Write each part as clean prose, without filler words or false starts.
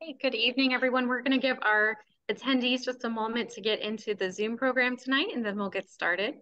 Hey, good evening, everyone. We're going to give our attendees just a moment to get into the Zoom program tonight, and then we'll get started.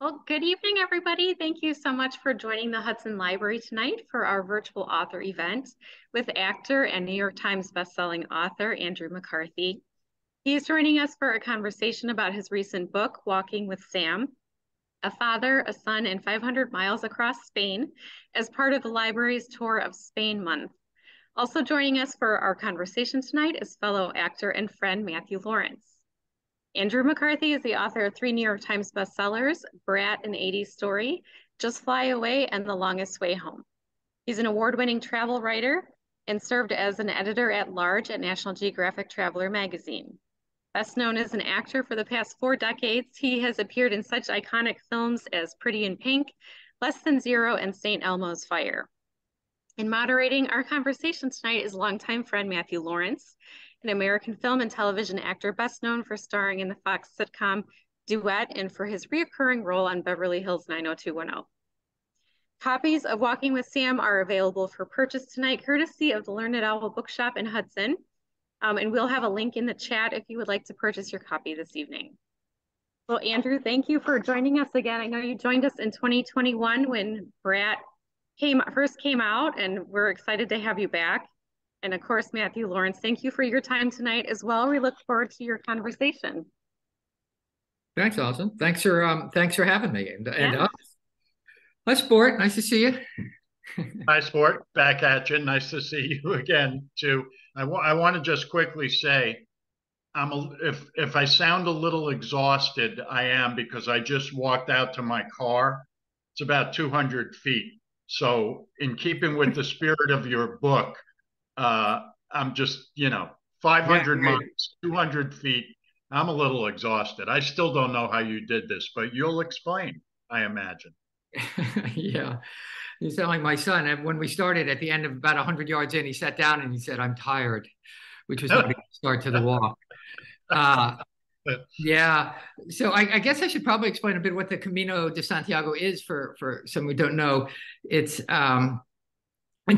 Well, good evening, everybody. Thank you so much for joining the Hudson Library tonight for our virtual author event with actor and New York Times bestselling author Andrew McCarthy. He is joining us for a conversation about his recent book, Walking with Sam, a father, a son, and 500 miles across Spain as part of the library's Tour of Spain month. Also joining us for our conversation tonight is fellow actor and friend Matthew Lawrence. Andrew McCarthy is the author of 3 New York Times bestsellers, Brat, an 80s Story, Just Fly Away, and The Longest Way Home. He's an award-winning travel writer and served as an editor-at-large at National Geographic Traveler magazine. Best known as an actor for the past 4 decades, he has appeared in such iconic films as Pretty in Pink, Less Than Zero, and St. Elmo's Fire. In moderating our conversation tonight is longtime friend Matthew Lawrence, an American film and television actor best known for starring in the Fox sitcom Duet and for his reoccurring role on Beverly Hills 90210. Copies of Walking with Sam are available for purchase tonight, courtesy of the Learned Owl Bookshop in Hudson. And we'll have a link in the chat if you would like to purchase your copy this evening. Well, Andrew, thank you for joining us again. I know you joined us in 2021 when Brat first came out, and we're excited to have you back. And of course, Matthew Lawrence, thank you for your time tonight as well. We look forward to your conversation. Thanks, Alison. Thanks for having me. Hi, Sport. Nice to see you. Hi, Sport. Back at you. Nice to see you again, too. I want to just quickly say, if I sound a little exhausted, I am, because I just walked out to my car. It's about 200 feet. So in keeping with the spirit of your book, I'm just, 500 miles, 200 feet. I'm a little exhausted. I still don't know how you did this, but you'll explain, I imagine. Yeah. You sound like my son. And when we started, at the end of about 100 yards in, he sat down and he said, "I'm tired," which was not a good start to the walk. Yeah. So I guess I should probably explain a bit what the Camino de Santiago is for some who don't know. It's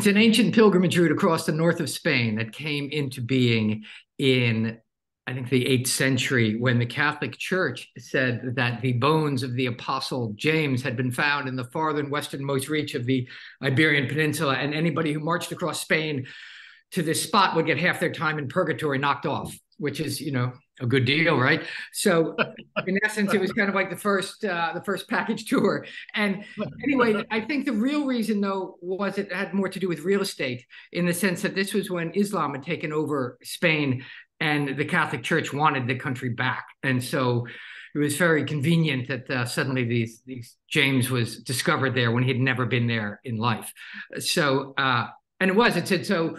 an ancient pilgrimage route across the north of Spain that came into being in, I think, the 8th century, when the Catholic Church said that the bones of the Apostle James had been found in the farthern westernmost reach of the Iberian Peninsula, and anybody who marched across Spain to this spot would get half their time in purgatory knocked off, which is, a good deal, right? So in essence, it was kind of like the first package tour. And anyway, I think the real reason, though, was it had more to do with real estate, in the sense that this was when Islam had taken over Spain and the Catholic Church wanted the country back. And so it was very convenient that suddenly these James was discovered there when he had never been there in life. So, and it said, so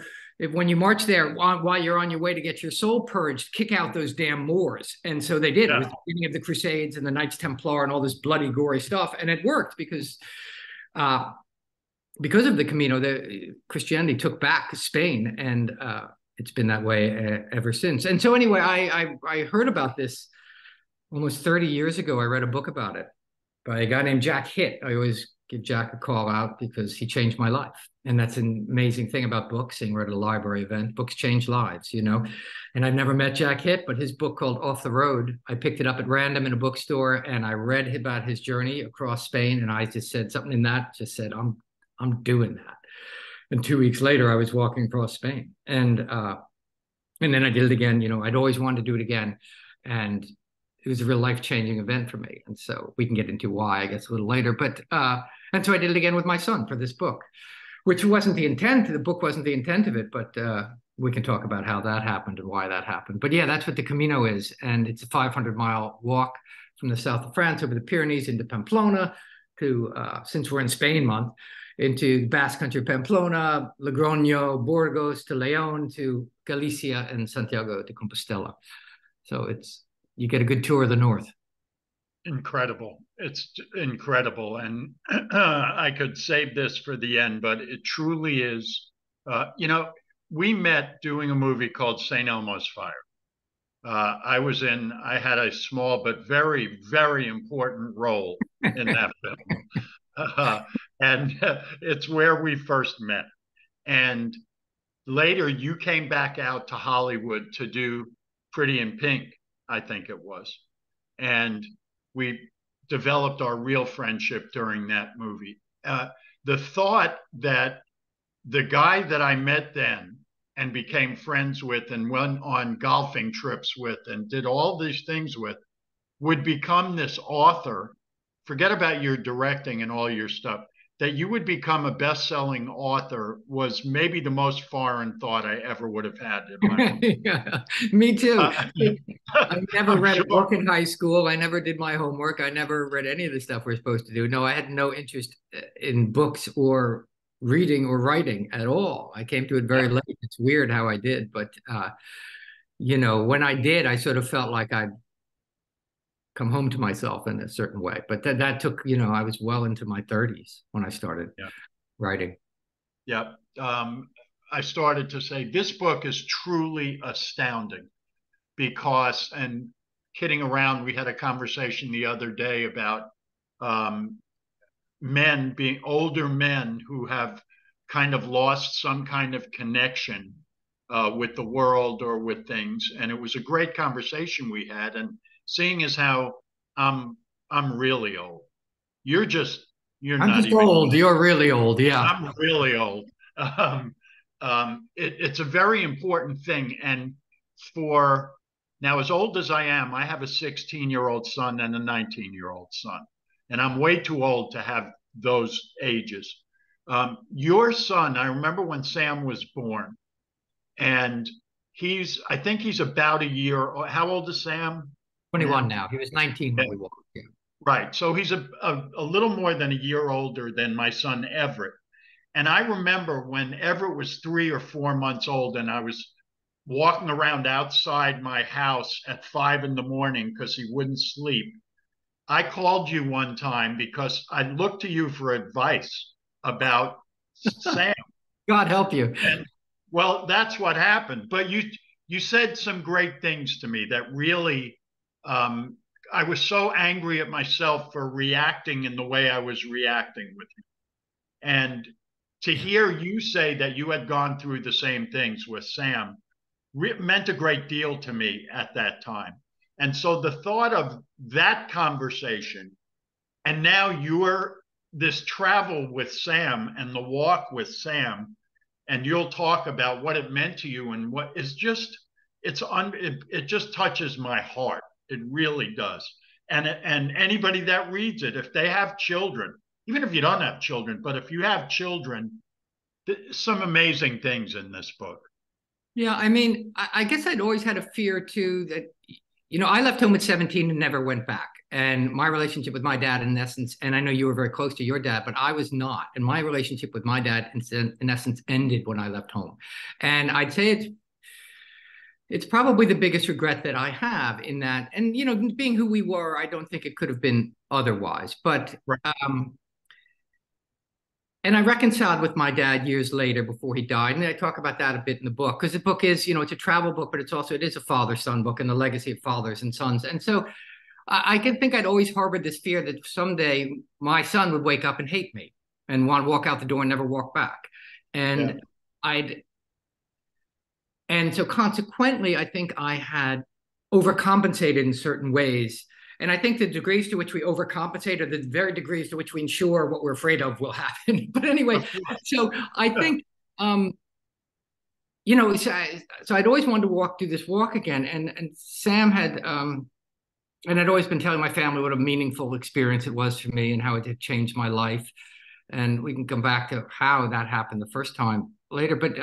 when you march there, while you're on your way to get your soul purged, kick out those damn Moors. And so they did. Yeah. It was the beginning of the Crusades and the Knights Templar and all this bloody, gory stuff. And it worked because of the Camino, Christianity took back Spain, and it's been that way ever since. And so anyway, I heard about this almost 30 years ago. I read a book about it by a guy named Jack Hitt. I always give Jack a call out because he changed my life. And that's an amazing thing about books, and we're at a library event. Books change lives, And I've never met Jack Hitt, but his book called Off the Road, I picked it up at random in a bookstore, and I read about his journey across Spain, and I just said something in that, just said, I'm doing that. And 2 weeks later, I was walking across Spain. And then I did it again. I'd always wanted to do it again. And it was a real life-changing event for me. And so we can get into why, I guess, a little later. But and so I did it again with my son for this book, which wasn't the intent. The book wasn't the intent of it, but we can talk about how that happened and why that happened. But yeah, that's what the Camino is. And it's a 500-mile walk from the south of France over the Pyrenees into Pamplona, to since we're in Spain month, into the Basque Country, Pamplona, Logroño, Burgos, to León, to Galicia, and Santiago de Compostela. So you get a good tour of the north. Incredible. It's incredible. And I could save this for the end, but it truly is. We met doing a movie called St. Elmo's Fire. I had a small but very, very important role in that film. It's where we first met. And later you came back out to Hollywood to do Pretty in Pink, I think it was. And we developed our real friendship during that movie. The thought that the guy that I met then and became friends with and went on golfing trips with and did all these things with would become this author, forget about your directing and all your stuff, that you would become a best-selling author was maybe the most foreign thought I ever would have had in my life. Yeah, me too. I never read a book in high school. I never did my homework. I never read any of the stuff we're supposed to do. No, I had no interest in books or reading or writing at all. I came to it very late. It's weird how I did, but when I did, I sort of felt like I'd come home to myself in a certain way. But that took, I was well into my 30s when I started writing. Yeah. I started to say this book is truly astounding because, and kidding around, we had a conversation the other day about men being older men who have kind of lost some kind of connection with the world or with things. And it was a great conversation we had. And seeing as how I'm really old. I'm just old. You're really old. Yeah. I'm really old. It's a very important thing. And for now, as old as I am, I have a 16-year-old son and a 19-year-old son. And I'm way too old to have those ages. Your son, I remember when Sam was born, and I think he's about a year. How old is Sam? 21 now. He was 19 when we walked. Yeah. Right. So he's a little more than a year older than my son Everett. And I remember when Everett was 3 or 4 months old and I was walking around outside my house at 5 in the morning because he wouldn't sleep. I called you one time because I looked to you for advice about Sam. God help you. And, well, that's what happened. But you said some great things to me that really, I was so angry at myself for reacting in the way I was reacting with you. And to hear you say that you had gone through the same things with Sam meant a great deal to me at that time. And so the thought of that conversation, and now this travel with Sam and the walk with Sam, and you'll talk about what it meant to you and what is just, it just touches my heart. It really does. And anybody that reads it, if they have children, even if you don't have children, but if you have children, some amazing things in this book. Yeah, I mean, I guess I'd always had a fear too that, I left home at 17 and never went back. And my relationship with my dad, in essence, and I know you were very close to your dad, but I was not. And my relationship with my dad, in essence, ended when I left home. And I'd say it's probably the biggest regret that I have in that. And, being who we were, I don't think it could have been otherwise. But right. And I reconciled with my dad years later before he died. And I talk about that a bit in the book, because the book is, it's a travel book, but it is a father-son book and the legacy of fathers and sons. And so I can think I'd always harbored this fear that someday my son would wake up and hate me and want to walk out the door and never walk back. And and so consequently, I think I had overcompensated in certain ways. And I think the degrees to which we overcompensate are the very degrees to which we ensure what we're afraid of will happen. But anyway, so I think, so I'd always wanted to walk through this walk again. And Sam had, and I'd always been telling my family what a meaningful experience it was for me and how it had changed my life. And we can come back to how that happened the first time later. But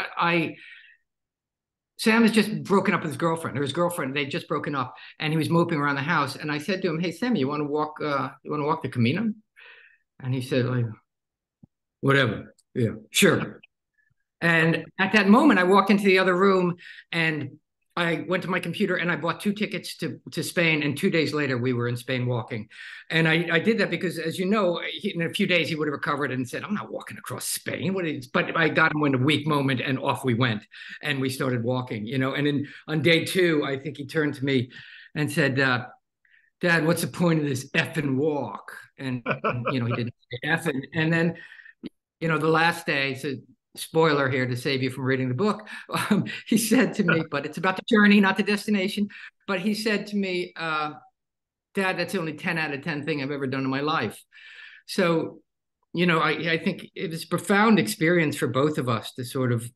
Sam has just broken up with his girlfriend, or his girlfriend, they'd just broken up, and he was moping around the house. And I said to him, "Hey, Sam, you want to walk the Camino?" And he said, like, whatever. Yeah, sure. And at that moment, I walked into the other room and I went to my computer and I bought 2 tickets to Spain. And 2 days later, we were in Spain walking. And I did that because, as you know, in a few days, he would have recovered and said, I'm not walking across Spain. But I got him in a weak moment and off we went. And we started walking, And then on day 2, I think he turned to me and said, Dad, what's the point of this effing walk? And, he didn't say effing. And then, the last day, so spoiler here to save you from reading the book, he said to me, but it's about the journey, not the destination. But he said to me, Dad, that's the only 10 out of 10 thing I've ever done in my life. So, I think it was a profound experience for both of us to sort of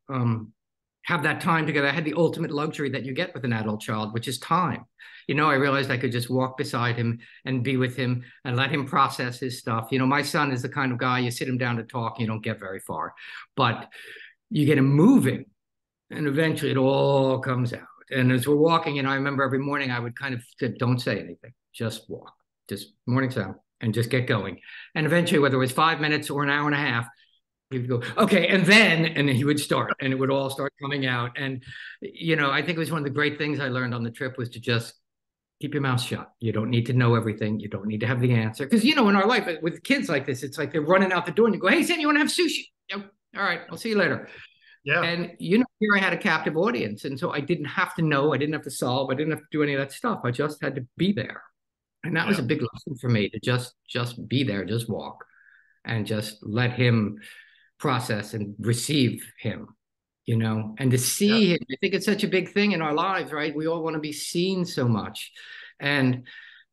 have that time together. I had the ultimate luxury that you get with an adult child, which is time. I realized I could just walk beside him and be with him and let him process his stuff. My son is the kind of guy, you sit him down to talk, you don't get very far, but you get him moving and eventually it all comes out. And as we're walking, I remember every morning I would kind of say, don't say anything, just walk, just morning sound and just get going. And eventually, whether it was 5 minutes or an hour and a half, he would go, okay, and then he would start and it would all start coming out. And, I think it was one of the great things I learned on the trip was to just keep your mouth shut. You don't need to know everything. You don't need to have the answer. Because, in our life with kids like this, it's like they're running out the door and you go, hey, Sam, you want to have sushi? Yep. All right, I'll see you later. Yeah. And, here I had a captive audience. And so I didn't have to know. I didn't have to solve. I didn't have to do any of that stuff. I just had to be there. And that was a big lesson for me to just be there, just walk and just let him process and receive him, and to see him. I think it's such a big thing in our lives, right? We all want to be seen so much. And,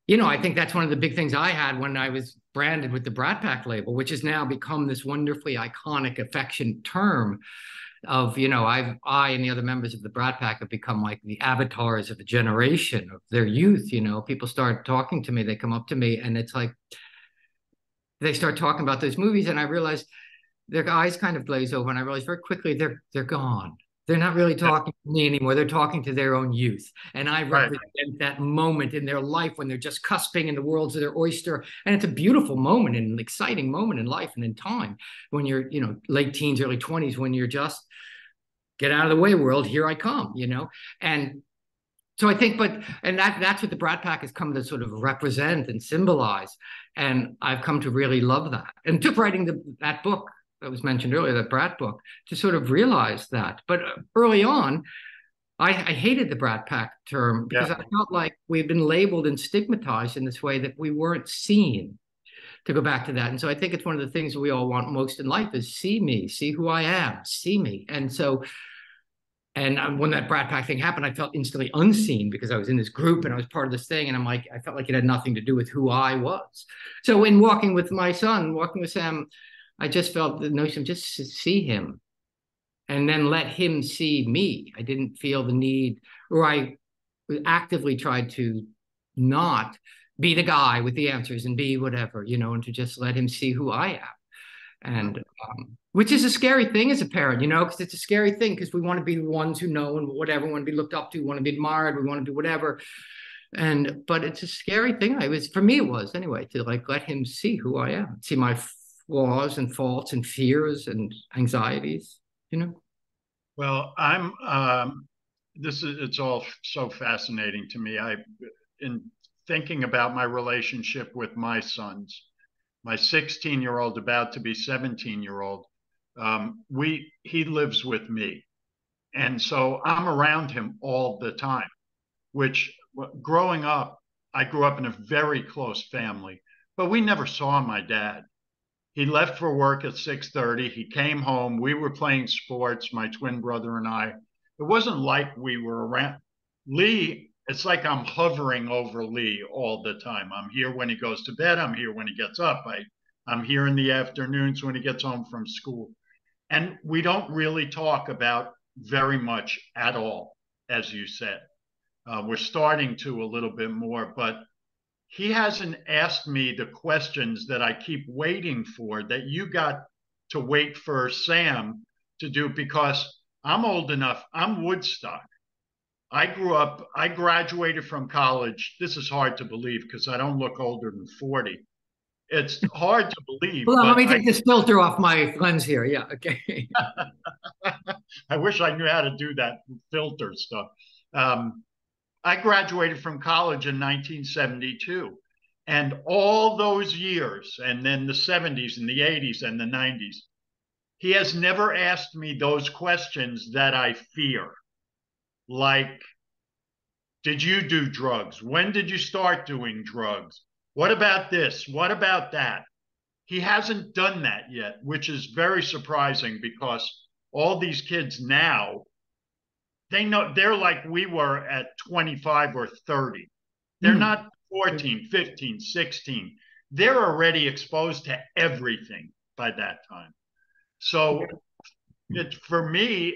I think that's one of the big things I had when I was branded with the Brat Pack label, which has now become this wonderfully iconic, affectionate term of, I and the other members of the Brat Pack have become like the avatars of a generation of their youth. People start talking to me, they come up to me and it's like, they start talking about those movies and I realize their eyes kind of glaze over and I realized very quickly they're gone. They're not really talking to me anymore. They're talking to their own youth. And I represent that moment in their life when they're just cusping in the worlds of their oyster. And it's a beautiful moment and an exciting moment in life and in time when you're, late teens, early 20s, when you're just get out of the way world, here I come, And so I think, that's what the Brat Pack has come to sort of represent and symbolize. And I've come to really love that. And took writing that book that was mentioned earlier, that Brat book, to sort of realize that. But early on, I hated the Brat Pack term because I felt like we've been labeled and stigmatized in this way that we weren't seen, to go back to that. And so I think it's one of the things that we all want most in life is see me, see who I am, see me. And so, when that Brat Pack thing happened, I felt instantly unseen because I was in this group and I was part of this thing. And I felt like it had nothing to do with who I was. So in walking with my son, walking with Sam, I just felt the notion of just to see him and then let him see me. I didn't feel the need, or I actively tried to not be the guy with the answers and be whatever, and to just let him see who I am. And which is a scary thing as a parent, because it's a scary thing because we want to be the ones who know and whatever, we want to be looked up to, we want to be admired, we want to do whatever. But it's a scary thing. For me, it was anyway, to let him see who I am, see my flaws and faults and fears and anxieties, Well, it's all so fascinating to me. In thinking about my relationship with my sons, my 16-year-old, about to be 17-year-old, he lives with me. And so I'm around him all the time, which growing up, I grew up in a very close family, but we never saw my dad. He left for work at 6:30. He came home. We were playing sports, my twin brother and I. It wasn't like we were around. Lee, it's like I'm hovering over Lee all the time. I'm here when he goes to bed. I'm here when he gets up. I'm here in the afternoons when he gets home from school. And we don't really talk about very much at all, as you said. We're starting to a little bit more, but he hasn't asked me the questions that I keep waiting for, that you got to wait for Sam to do, because I'm old enough. I'm Woodstock. I graduated from college. This is hard to believe because I don't look older than 40. It's hard to believe, Hold on, let but me take this filter off my lens here. Yeah, okay. I wish I knew how to do that filter stuff. Um, I graduated from college in 1972. And all those years, and then the 70s and the 80s and the 90s, he has never asked me those questions that I fear. Like, did you do drugs? When did you start doing drugs? What about this? What about that? He hasn't done that yet, which is very surprising because all these kids now, they know they're like we were at 25 or 30. They're not 14, 15, 16. They're already exposed to everything by that time. So for me,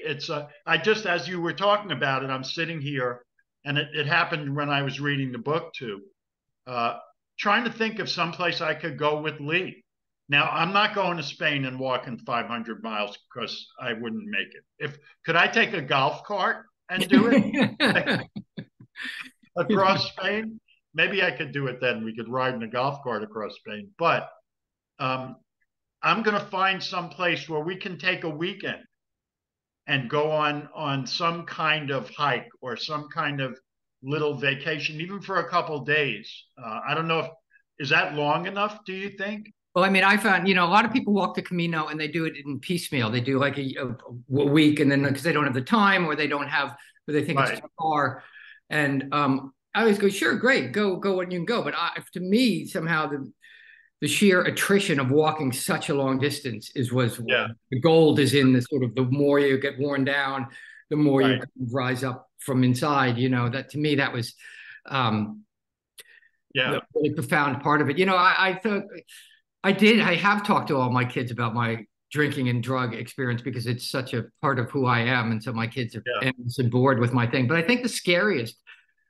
I just, as you were talking about it, I'm sitting here and it happened when I was reading the book too, uh, trying to think of someplace I could go with Lee. Now, I'm not going to Spain and walking 500 miles because I wouldn't make it. Could I take a golf cart and do it across Spain? Maybe I could do it then. We could ride in a golf cart across Spain. But um, I'm going to find some place where we can take a weekend and go on some kind of hike or some kind of little vacation, even for a couple of days. I don't know if is that long enough, do you think? Well, I mean, I found, a lot of people walk the Camino and they do it in piecemeal. They do like a week, and then because they don't have the time or they don't have, or they think it's too far. And I always go, sure, great, go when you can go. But to me, somehow the sheer attrition of walking such a long distance the gold is in the sort of the more you get worn down, the more you rise up from inside. That to me, that was the really profound part of it. I thought I have talked to all my kids about my drinking and drug experience because it's such a part of who I am. And so my kids are endless and bored with my thing. But I think the scariest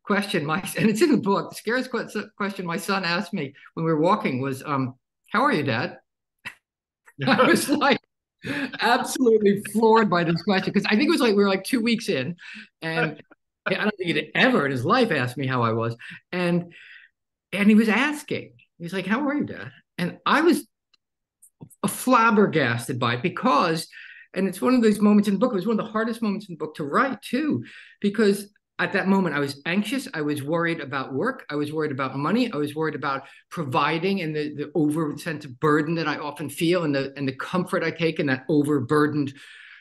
question, and it's in the book, the scariest question my son asked me when we were walking was, how are you, Dad? I was like absolutely floored by this question because I think it was like we were like 2 weeks in, and I don't think he'd ever in his life asked me how I was. And he was asking, he's like, how are you, Dad? And I was flabbergasted by it because, and it's one of those moments in the book, it was one of the hardest moments in the book to write too, because at that moment I was anxious, I was worried about work, I was worried about money, I was worried about providing and the over sense of burden that I often feel and the comfort I take in that overburdened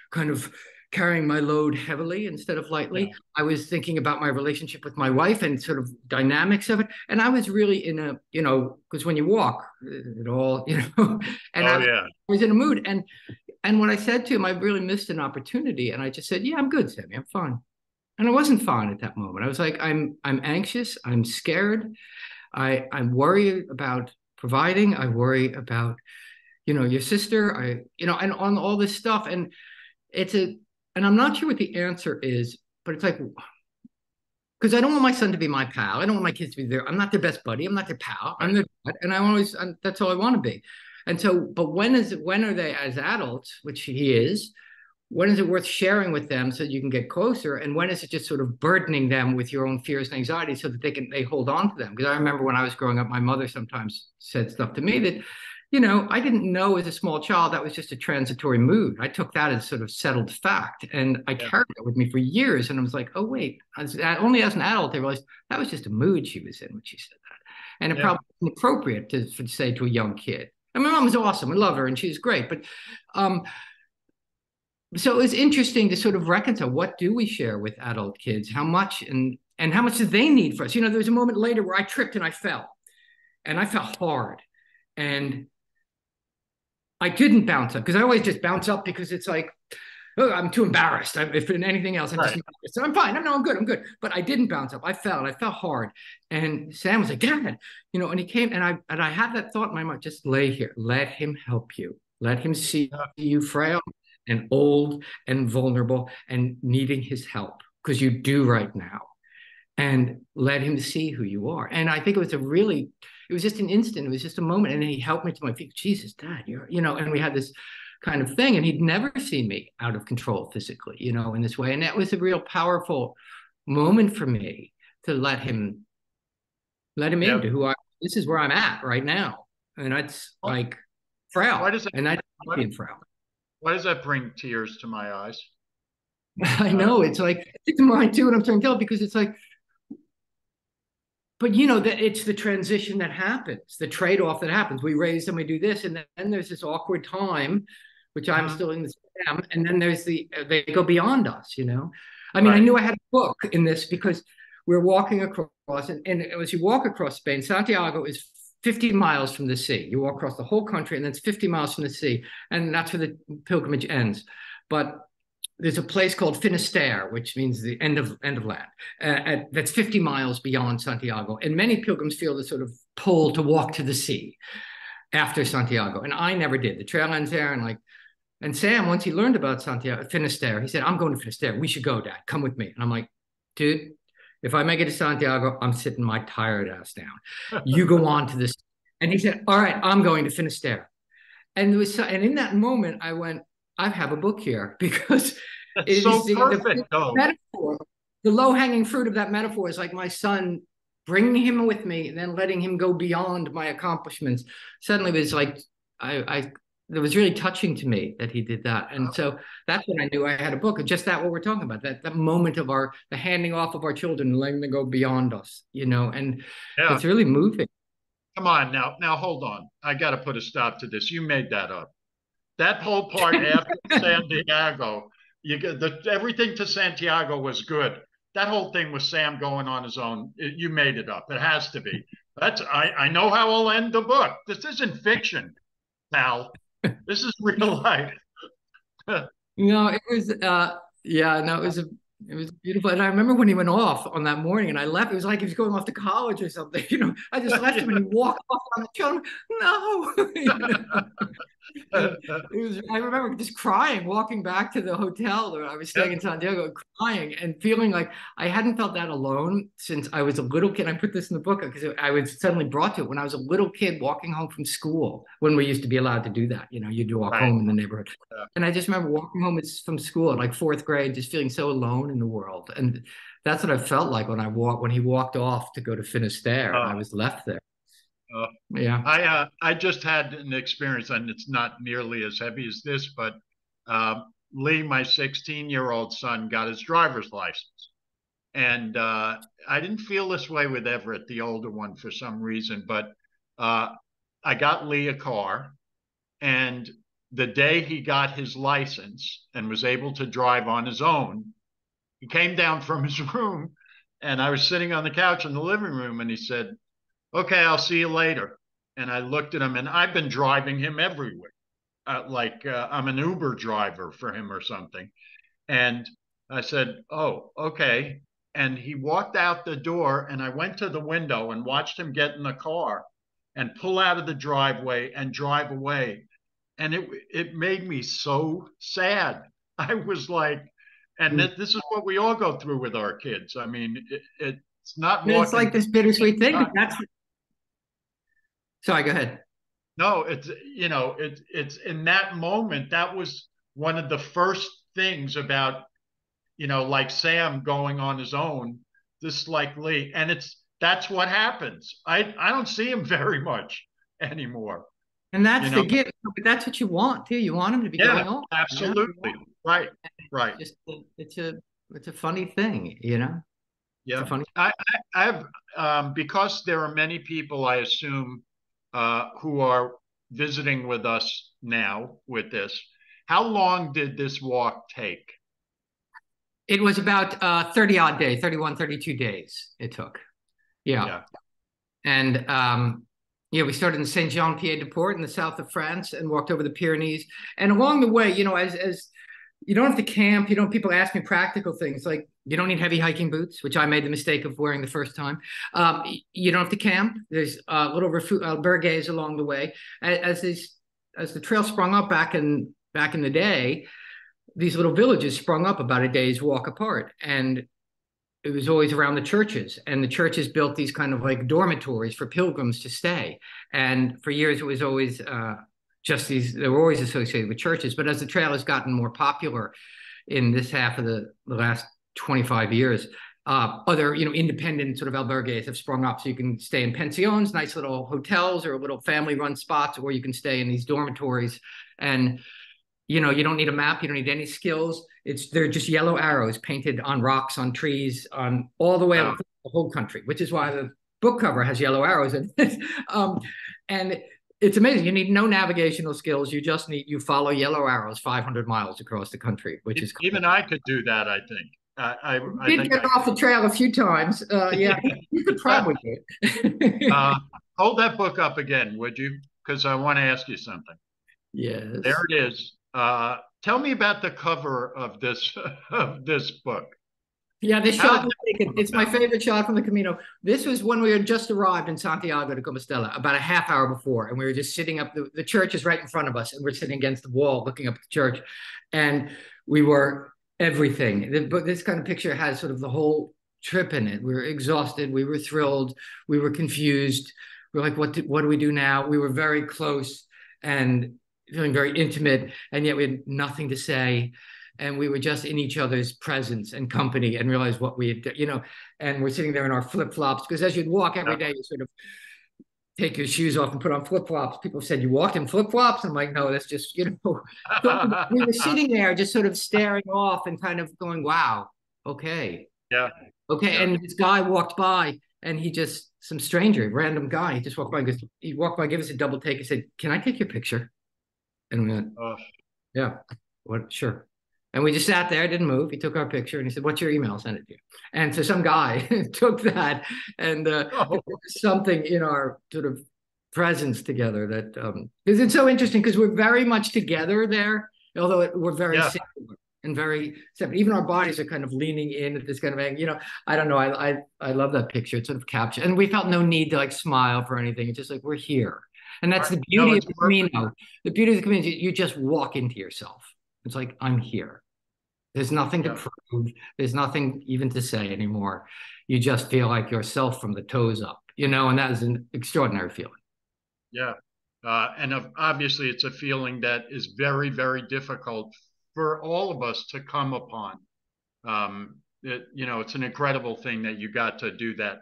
kind of carrying my load heavily instead of lightly. I was thinking about my relationship with my wife and sort of dynamics of it. And I was really in a, because when you walk, it all, and I was in a mood. And when I said to him, I really missed an opportunity. And I just said, yeah, I'm good, Sammy, I'm fine. And I wasn't fine at that moment. I was like, I'm anxious, I'm scared. I'm worried about providing. I worry about, your sister, and on all this stuff. And and I'm not sure what the answer is, but it's like, because I don't want my son to be my pal. I don't want my kids to be there. I'm not their best buddy. I'm not their pal. I'm their dad. And that's all I want to be. And so, but when are they as adults, which he is, when is it worth sharing with them so that you can get closer? And when is it just sort of burdening them with your own fears and anxieties so that they hold on to them? Because I remember when I was growing up, my mother sometimes said stuff to me that, I didn't know as a small child that was just a transitory mood. I took that as sort of settled fact, and I carried it with me for years. And I was like, oh, wait, only as an adult, I realized that was just a mood she was in when she said that. And it probably wasn't appropriate to say to a young kid. And my mom was awesome. I love her, and she's great. But so it was interesting to sort of reconcile, what do we share with adult kids? How much and how much do they need for us? There was a moment later where I tripped and I fell hard. And I didn't bounce up because I always just bounce up because it's like, oh, I'm too embarrassed. If in anything else, I'm just embarrassed. So I'm fine. No, I'm good. But I didn't bounce up. I fell hard. And Sam was like, Dad, and he came and I had that thought in my mind, just lay here. Let him help you. Let him see you frail and old and vulnerable and needing his help because you do right now. And let him see who you are. And I think it was just an instant. It was just a moment. And then he helped me to my feet. Jesus, Dad, and we had this kind of thing. And he'd never seen me out of control physically, in this way. And that was a real powerful moment for me to let him into who this is where I'm at right now. and it's like frail. Why does that, and I why, being frail. why does that bring tears to my eyes? I know, it's like it's mine too, and I'm trying to tell, because it's like, but you know that it's the transition that happens, the trade-off that happens. We raise them, we do this, and then there's this awkward time, which I'm still in the stem, and then there's they go beyond us, you know. I mean, I knew I had a book in this because we're walking across, and as you walk across Spain, Santiago is 50 miles from the sea. You walk across the whole country, and then it's 50 miles from the sea, and that's where the pilgrimage ends. But there's a place called Finisterre, which means the end of land. That's 50 miles beyond Santiago. And many pilgrims feel the sort of pull to walk to the sea after Santiago. And I never did. The trail ends there, and Sam, once he learned about Santiago, Finisterre, he said, I'm going to Finisterre. We should go, Dad. Come with me. And I'm like, dude, if I make it to Santiago, I'm sitting my tired ass down. You go on to this. And he said, all right, I'm going to Finisterre. And in that moment, I went, I have a book here, because it's so perfect. The metaphor, the low-hanging fruit of that metaphor is like my son, bringing him with me and then letting him go beyond my accomplishments. Suddenly it was like, it was really touching to me that he did that. And so that's when I knew I had a book. Just that, what we're talking about, that moment of the handing off of our children and letting them go beyond us, you know, and it's really moving. Come on now hold on. I got to put a stop to this. You made that up. That whole part after Santiago, everything to Santiago was good. That whole thing with Sam going on his own, you made it up. It has to be. I know how I'll end the book. This isn't fiction, pal. This is real life. No, it was it was beautiful. And I remember when he went off on that morning and I left, it was like he was going off to college or something. You know, I just left him and he walked off on the trail. No. You know? I remember just crying, walking back to the hotel where I was staying in Santiago, crying and feeling like I hadn't felt that alone since I was a little kid. I put this in the book because I was suddenly brought to it when I was a little kid walking home from school, when we used to be allowed to do that. You know, you'd walk home in the neighborhood. And I just remember walking home from school at like fourth grade, just feeling so alone in the world. And that's what I felt like when he walked off to go to Finisterre and I was left there. I just had an experience, and it's not nearly as heavy as this, but Lee, my 16-year-old son, got his driver's license. And I didn't feel this way with Everett, the older one, for some reason, but I got Lee a car, and the day he got his license and was able to drive on his own, he came down from his room, and I was sitting on the couch in the living room, and he said, okay, I'll see you later. And I looked at him, and I've been driving him everywhere. I'm an Uber driver for him or something. And I said, oh, okay. And he walked out the door, and I went to the window and watched him get in the car and pull out of the driveway and drive away. And it made me so sad. I was like, and this is what we all go through with our kids. I mean, it's not. It's like this bittersweet thing. Sorry, go ahead. No, it's in that moment, that was one of the first things about, like Sam going on his own, just like Lee. And that's what happens. I don't see him very much anymore. And that's the gift. That's what you want too. You want him to be going on. Absolutely. Right. It's a funny thing, you know? Yeah. I've because there are many people, I assume, who are visiting with us now with this. How long did this walk take? It was about 30 odd days, 31, 32 days it took. Yeah. And we started in Saint-Jean-Pied-de-Port in the south of France and walked over the Pyrenees. And along the way, as you don't have to camp, people ask me practical things like you don't need heavy hiking boots, which I made the mistake of wearing the first time. You don't have to camp. There's little albergues along the way. As the trail sprung up back in the day, these little villages sprung up about a day's walk apart. And it was always around the churches, and the churches built these kind of like dormitories for pilgrims to stay. And for years, it was always they were always associated with churches. But as the trail has gotten more popular in this half of the last 25 years, other, independent sort of albergues have sprung up. So you can stay in pensions, nice little hotels or little family-run spots, or you can stay in these dormitories. And, you don't need a map. You don't need any skills. They're just yellow arrows painted on rocks, on trees, on all the way up the whole country, which is why the book cover has yellow arrows in it. And it's amazing. You need no navigational skills. You follow yellow arrows 500 miles across the country, which is even I could do that. I think. I did think get off the trail a few times. Yeah, you could probably do it. Hold that book up again, would you? Because I want to ask you something. Yes. There it is. Tell me about the cover of this book. Yeah, this shot was taken. It's my favorite shot from the Camino. This was when we had just arrived in Santiago de Compostela, about a half hour before, and we were just sitting up. The church is right in front of us, and we're sitting against the wall, looking up at the church, and we were everything. This kind of picture has sort of the whole trip in it. We were exhausted. We were thrilled. We were confused. We were like, what do we do now? We were very close and feeling very intimate, and yet we had nothing to say. And we were just in each other's presence and company and realized what we had, and we're sitting there in our flip-flops, because as you'd walk every day, you sort of take your shoes off and put on flip-flops. People said, you walked in flip-flops? I'm like, no, that's just, So we were sitting there just sort of staring off and kind of going, wow, okay. Yeah. Okay. Yeah. And this guy walked by, and some stranger, random guy, he just walked by, gave us a double take and said, can I take your picture? And we went, yeah, what? Sure. And we just sat there, didn't move. He took our picture and he said, what's your email? I'll send it to you. And so some guy took that, and something in our sort of presence together that, because it's so interesting, because we're very much together there, although we're very similar and very separate. Even our bodies are kind of leaning in at this kind of angle. I don't know. I love that picture. It sort of captured, and we felt no need to smile for anything. It's just like, we're here. And that's the beauty of the Camino. The beauty of the Camino, you just walk into yourself. It's like, I'm here. There's nothing to prove. There's nothing even to say anymore. You just feel like yourself from the toes up, and that is an extraordinary feeling. Yeah. And obviously it's a feeling that is very, very difficult for all of us to come upon. It's an incredible thing that you got to do that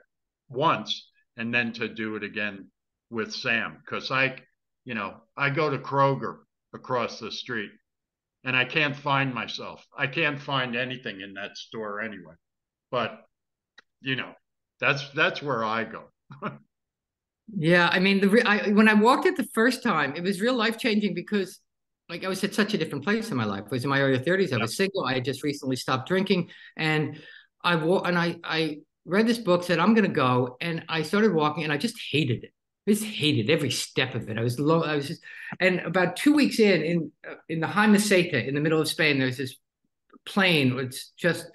once and then to do it again with Sam. Because I go to Kroger across the street, and I can't find myself. I can't find anything in that store anyway. But, that's where I go. Yeah, I mean, when I walked it the first time, it was real life-changing, because I was at such a different place in my life. I was in my early 30s. I was single. I had just recently stopped drinking. And I read this book, said, I'm going to go. And I started walking, and I just hated it. I just hated every step of it. And about 2 weeks in the Jaime Meseta, in the middle of Spain, there's this plain. It's just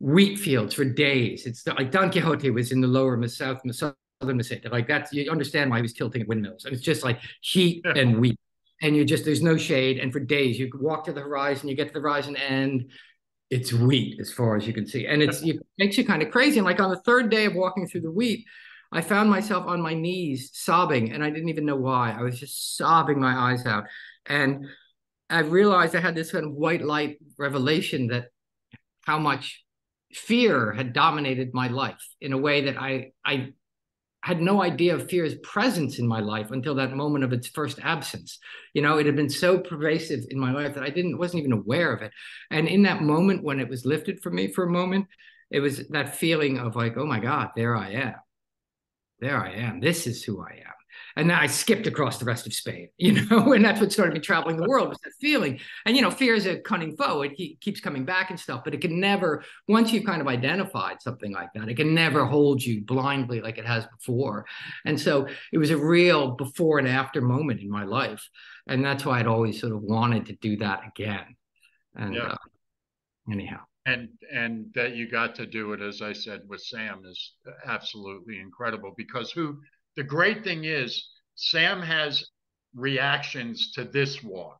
wheat fields for days. It's like Don Quixote was in the southern Meseta. Like that's, you understand why he was tilting at windmills. And it's just like heat and wheat. And there's no shade. And for days, you could walk to the horizon, you get to the horizon, and it's wheat as far as you can see. And it makes you kind of crazy. And on the third day of walking through the wheat, I found myself on my knees sobbing, and I didn't even know why. I was just sobbing my eyes out. And I realized I had this kind of white light revelation that how much fear had dominated my life in a way that I had no idea of fear's presence in my life until that moment of its first absence. It had been so pervasive in my life that I wasn't even aware of it. And in that moment, when it was lifted from me for a moment, it was that feeling of like, oh my God, there I am. There I am. This is who I am. And then I skipped across the rest of Spain, and that's what started me traveling the world, was that feeling. And, fear is a cunning foe. It keeps coming back and stuff, but it can never, once you've kind of identified something like that, it can never hold you blindly like it has before. And so it was a real before and after moment in my life. And that's why I'd always sort of wanted to do that again. And anyhow. And that you got to do it, as I said, with Sam is absolutely incredible, because the great thing is Sam has reactions to this walk.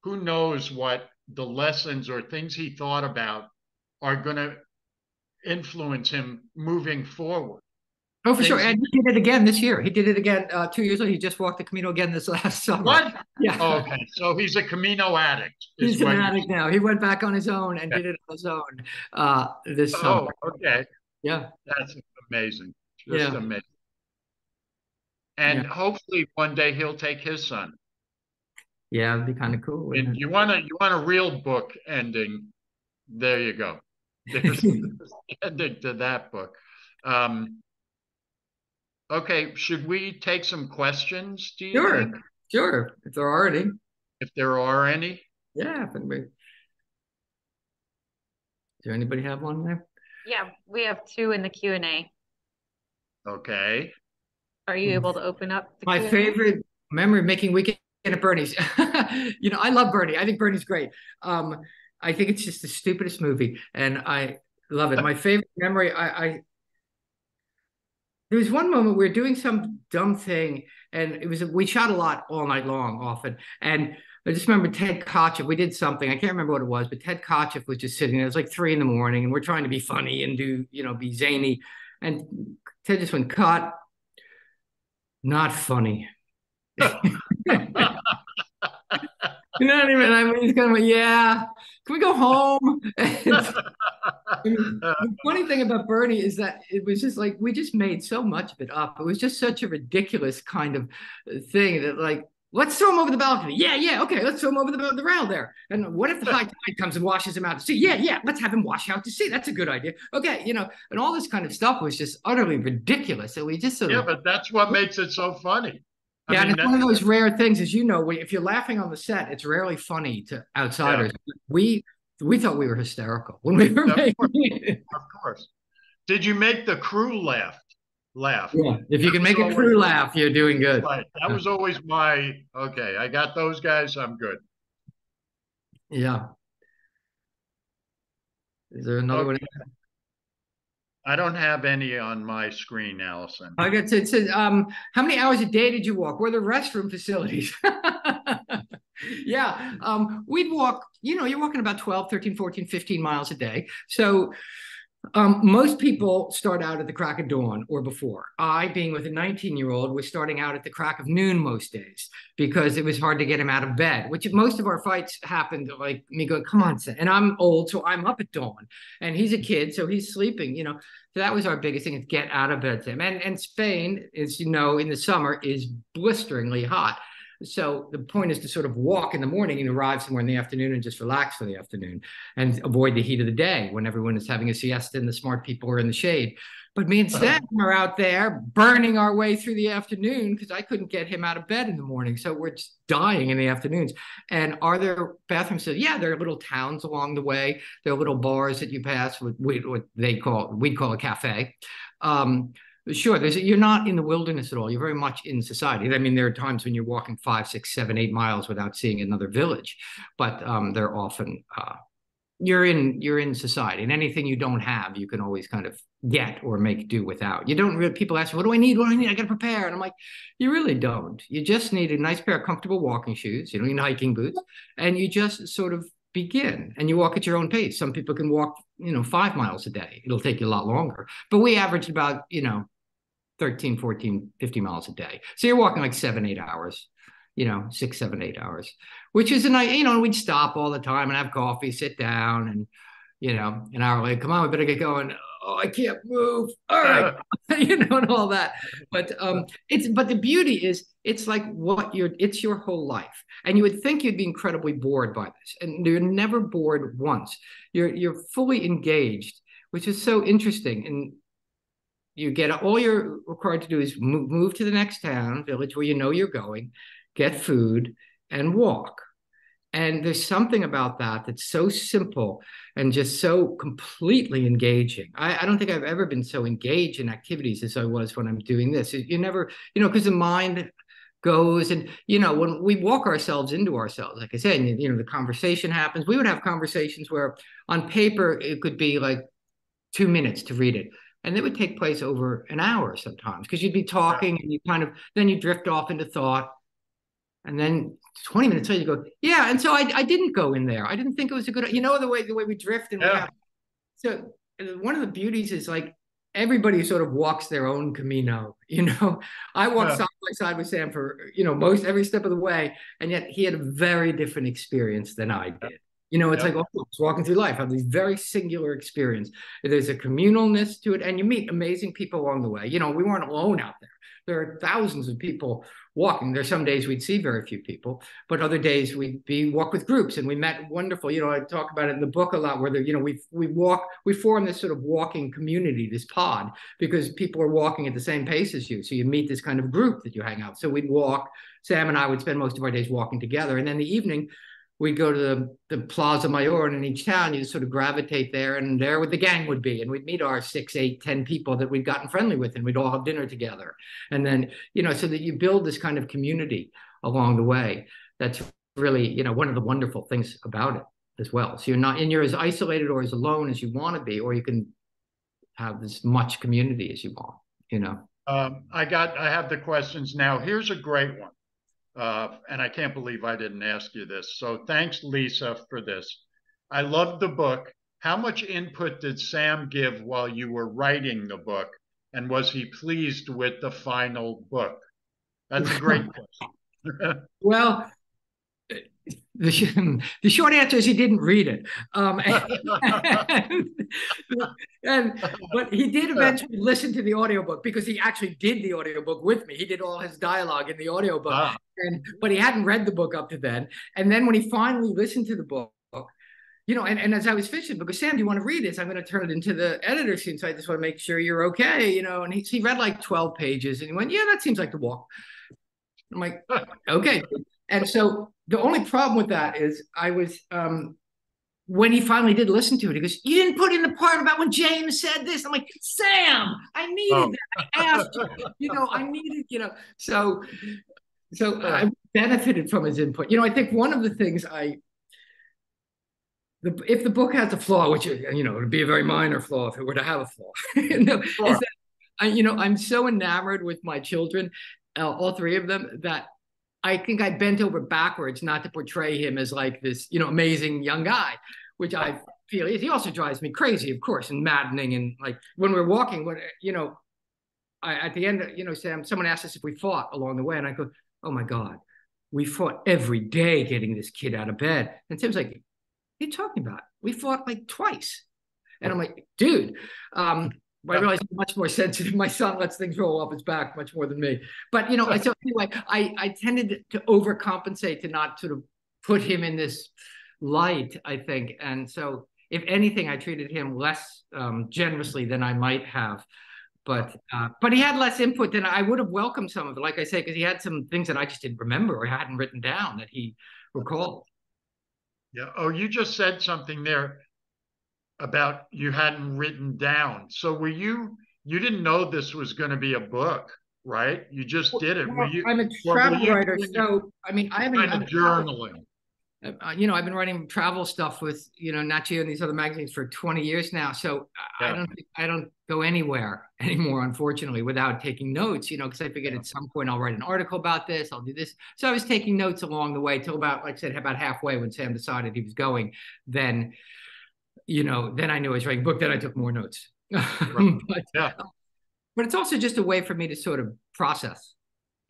Who knows what the lessons or things he thought about are going to influence him moving forward. Oh, for sure. And he did it again this year. He did it again 2 years ago. He just walked the Camino again this last summer. What? Yeah. Oh, okay. So he's a Camino addict. He's an addict now. He went back on his own and did it on his own this summer. Oh, okay. Yeah. That's amazing. Just yeah. amazing. And hopefully one day he'll take his son. Yeah, it'd be kind of cool. And you want a real book ending. There you go. There's the ending to that book. Okay, should we take some questions, do you think? Sure, if there are any. If there are any? Yeah. Does anybody have one there? Yeah, we have two in the Q&A. Okay. Are you able to open up the My Q&A? favorite memory of making Weekend at Bernie's. I love Bernie. I think Bernie's great. I think it's just the stupidest movie, and I love it. My favorite memory, there was one moment we were doing some dumb thing, and we shot a lot all night long, often. And I just remember Ted Kotcheff. We did something. I can't remember what it was, but Ted Kotcheff was just sitting there. It was like 3 a.m, and we're trying to be funny and be zany. And Ted just went, "Cut. Not funny." Not even. I mean, he's kind of like, "Yeah, can we go home?" The funny thing about Bernie is that it was just like we just made so much of it up. It was just such a ridiculous kind of thing that, like, let's throw him over the balcony. Yeah, okay, let's throw him over the rail there. And what if the high tide comes and washes him out to sea? Yeah, let's have him wash out to sea. That's a good idea. Okay, and all this kind of stuff was just utterly ridiculous. So we just sort of, but that's what makes it so funny. I mean, and it's one of those rare things, as you know, if you're laughing on the set, it's rarely funny to outsiders. Yeah. We thought we were hysterical when we were making it. Of course. Did you make the crew laugh? Yeah. If you can make a crew laugh, you're doing good. Right. That was always okay, I got those guys, I'm good. Yeah. Is there another one? I don't have any on my screen, Allison. I got to, it says, how many hours a day did you walk? Where are the restroom facilities? Yeah, we'd walk, you're walking about 12, 13, 14, 15 miles a day. So most people start out at the crack of dawn or before. I, being with a 19-year-old, was starting out at the crack of noon most days because it was hard to get him out of bed, which most of our fights happened like me going, "Come on, son." And I'm old, so I'm up at dawn. And he's a kid, so he's sleeping, So that was our biggest thing, is get out of bed to him. And Spain, as you know, in the summer is blisteringly hot. So the point is to sort of walk in the morning and arrive somewhere in the afternoon and just relax for the afternoon and avoid the heat of the day when everyone is having a siesta and the smart people are in the shade. But me and Stan are out there burning our way through the afternoon because I couldn't get him out of bed in the morning. So we're just dying in the afternoons. And are there bathrooms? Yeah, there are little towns along the way. There are little bars that you pass with what we'd call a cafe. Sure, you're not in the wilderness at all. You're very much in society. I mean, there are times when you're walking 5, 6, 7, 8 miles without seeing another village, but they're often you're in society, and anything you don't have, you can always kind of get or make do without. You don't really. People ask me, "What do I need? What do I need? I got to prepare," and I'm like, you really don't. You just need a nice pair of comfortable walking shoes. You don't need hiking boots, and you just sort of begin, and you walk at your own pace. Some people can walk, 5 miles a day. It'll take you a lot longer, but we averaged about 13, 14, 50 miles a day. So you're walking like 7, 8 hours, 6, 7, 8 hours, which is a nice, and we'd stop all the time and have coffee, sit down, and, an hour later, "Come on, we better get going." "Oh, I can't move." "All right." And all that. But but the beauty is it's like it's your whole life. And you would think you'd be incredibly bored by this. And you're never bored once. You're fully engaged, which is so interesting. And you get all you're required to do is move to the next town, village where you're going, get food, and walk. And there's something about that that's so simple and just so completely engaging. I don't think I've ever been so engaged in activities as I was when I'm doing this. You never, because the mind goes and, when we walk ourselves into ourselves, like I said, and, the conversation happens. We would have conversations where on paper it could be like 2 minutes to read it. And it would take place over an hour sometimes because you'd be talking and you then you drift off into thought. And then 20 minutes later, you go, "Yeah. And so I didn't go in there. I didn't think it was a good, the way we drift. And so one of the beauties is like everybody sort of walks their own Camino. I walked side by side with Sam for, most every step of the way. And yet he had a very different experience than I did. It's like, oh, it's walking through life. I have these very singular experience. There's a communalness to it, and you meet amazing people along the way. We weren't alone out there. There are thousands of people walking. There's some days we'd see very few people, but other days we'd walk with groups, and we met wonderful. I talk about it in the book a lot, where we form this sort of walking community, this pod, because people are walking at the same pace as you. So you meet this kind of group that you hang out. So we'd walk. Sam and I would spend most of our days walking together, and then the evening we'd go to the Plaza Mayor, and in each town you just sort of gravitate there, and there the gang would be, and we'd meet our 6, 8, 10 people that we'd gotten friendly with, and we'd all have dinner together. And then, so that you build this kind of community along the way. That's really, one of the wonderful things about it as well. So you're as isolated or as alone as you want to be, or you can have as much community as you want, I have the questions now. Here's a great one. And I can't believe I didn't ask you this. So thanks, Lisa, for this. I loved the book. How much input did Sam give while you were writing the book? And was he pleased with the final book? That's a great question. Well, the short answer is he didn't read it. But he did eventually listen to the audiobook, because he actually did the audiobook with me. He did all his dialogue in the audiobook. But he hadn't read the book up to then. And then when he finally listened to the book, and as I was finishing, because Sam, do you want to read this? I'm going to turn it into the editor's scene. So I just want to make sure you're okay, and he read like 12 pages, and he went, yeah, that seems like the walk. I'm like, okay. And so the only problem with that is I was, when he finally did listen to it, he goes, you didn't put in the part about when James said this. I'm like, Sam, I needed that. I asked you, I needed, so I benefited from his input. I think one of the things if the book has a flaw, which, it would be a very minor flaw if it were to have a flaw, is that, I'm so enamored with my children, all three of them, that I think I bent over backwards not to portray him as like this, amazing young guy, which I feel is. He also drives me crazy, of course, and maddening. And like when we're walking, at the end, Sam, someone asked us if we fought along the way, and I go, oh my God, we fought every day getting this kid out of bed. And Sam's like, what are you talking about? We fought like twice. And I'm like, dude, I realize I'm much more sensitive. My son lets things roll off his back much more than me. But, so anyway, I tended to overcompensate, to not sort of put him in this light, I think. And so if anything, I treated him less generously than I might have. But he had less input than I would have welcomed some of it, like I say, because he had some things that I just didn't remember or hadn't written down that he recalled. Yeah. Oh, you just said something there about you hadn't written down. So you didn't know this was going to be a book, right? You just did it. Well, I'm a travel writer, so I mean, I haven't kind of journaling. I've been writing travel stuff with Nat Geo and these other magazines for 20 years now. So I don't go anywhere anymore, unfortunately, without taking notes. Because I figured at some point I'll write an article about this. I'll do this. So I was taking notes along the way till about, like I said, about halfway when Sam decided he was going. Then I knew I was writing a book. Then I took more notes. But it's also just a way for me to sort of process.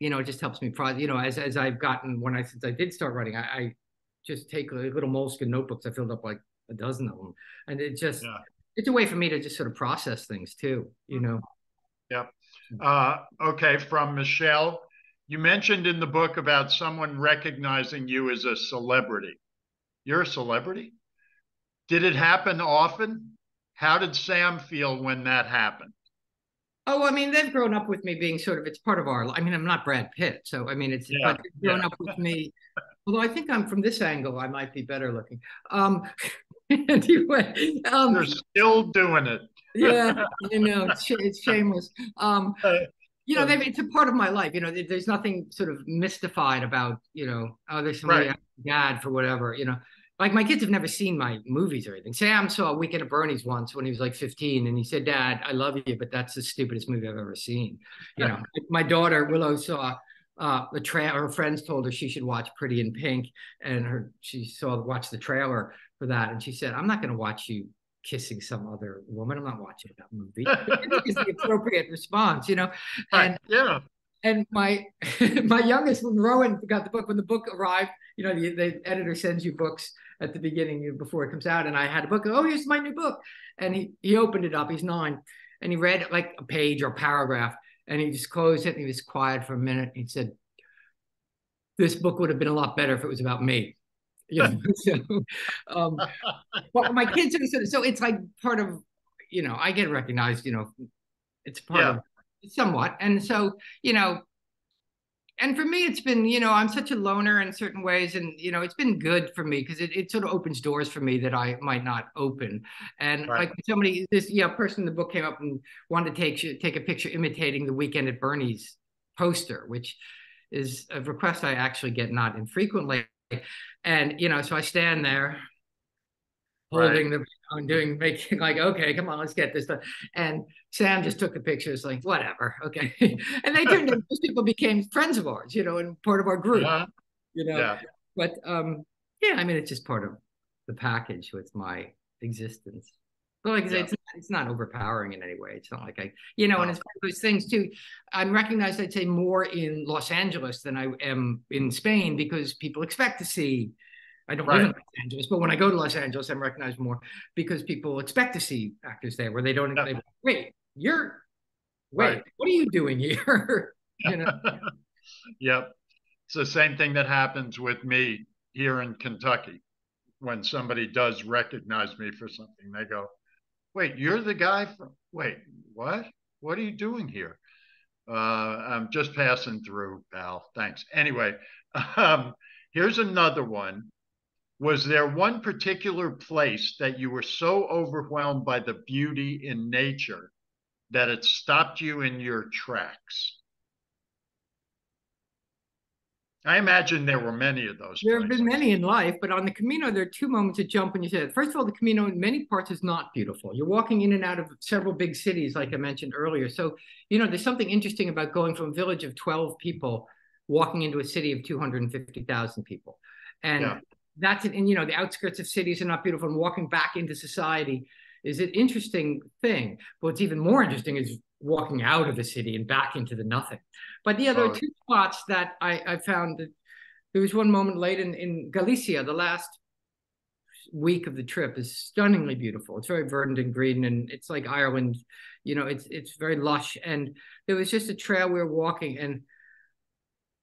It just helps me process. As I've gotten since I did start writing, I just take little moleskin notebooks. I filled up like a dozen of them, and it's a way for me to just sort of process things too. Yep. Okay. From Michelle, you mentioned in the book about someone recognizing you as a celebrity. You're a celebrity? Did it happen often? How did Sam feel when that happened? Oh, I mean, they've grown up with me being it's part of our, I mean, I'm not Brad Pitt. So, I mean, but they've grown up with me. Although I think I'm from this angle, I might be better looking. Anyway. They're still doing it. Yeah, I know. It's shameless. It's a part of my life. There's nothing sort of mystified about, there's somebody dad for whatever, Like my kids have never seen my movies or anything. Sam saw Weekend at Bernie's once when he was like 15, and he said, "Dad, I love you, but that's the stupidest movie I've ever seen." My daughter Willow saw her friends told her she should watch Pretty in Pink, and she watched the trailer for that, and she said, "I'm not going to watch you kissing some other woman. I'm not watching that movie. It's the appropriate response, you know. Right. Yeah. And my my youngest, when Rowan got the book, when the book arrived, you know, the editor sends you books at the beginning before it comes out, and I had a book. Oh, here's my new book, and he opened it up. He's 9, and he read like a page or paragraph, and he just closed it, and he was quiet for a minute. He said, "This book would have been a lot better if it was about me." You know, so, well, my kids are so it's like part of, you know, I get recognized, you know, it's part of somewhat, and so, you know, and for me, it's been, you know, I'm such a loner in certain ways, and you know, it's been good for me because it sort of opens doors for me that I might not open. And Right. like somebody, this person in the book came up and wanted to take a picture imitating the Weekend at Bernie's poster, which is a request I actually get not infrequently. And you know, so I stand there holding the, I'm doing, making like, okay, come on, let's get this done. And Sam just took the pictures, like, whatever, okay. And they turned into, those people became friends of ours, you know, and part of our group, you know. Yeah. But yeah, I mean, it's just part of the package with my existence. But like I say, it's not overpowering in any way. It's not like I, you know, and it's one of those things too. I'm recognized, I'd say, more in Los Angeles than I am in Spain because people expect to see. I don't live in Los Angeles, but when I go to Los Angeles, I'm recognized more because people expect to see actors there where they don't, they, wait, what are you doing here? You know? Yep. It's the same thing that happens with me here in Kentucky. When somebody does recognize me for something, they go, wait, you're the guy from, wait, what? What are you doing here? I'm just passing through, pal. Thanks. Anyway, here's another one. Was there one particular place that you were so overwhelmed by the beauty in nature that it stopped you in your tracks? I imagine there were many of those There have places. been many in life, but on the Camino, there are 2 moments that jump when you say it. First of all, the Camino in many parts is not beautiful. You're walking in and out of several big cities, like I mentioned earlier. So, you know, there's something interesting about going from a village of 12 people walking into a city of 250,000 people. And that's it. And, you know, the outskirts of cities are not beautiful, and walking back into society is an interesting thing. But what's even more interesting is walking out of the city and back into the nothing. But yeah, there are 2 spots that I found that there was one moment late in Galicia. The last week of the trip is stunningly beautiful. It's very verdant and green, and it's like Ireland, you know, it's very lush. And there was just a trail we were walking, and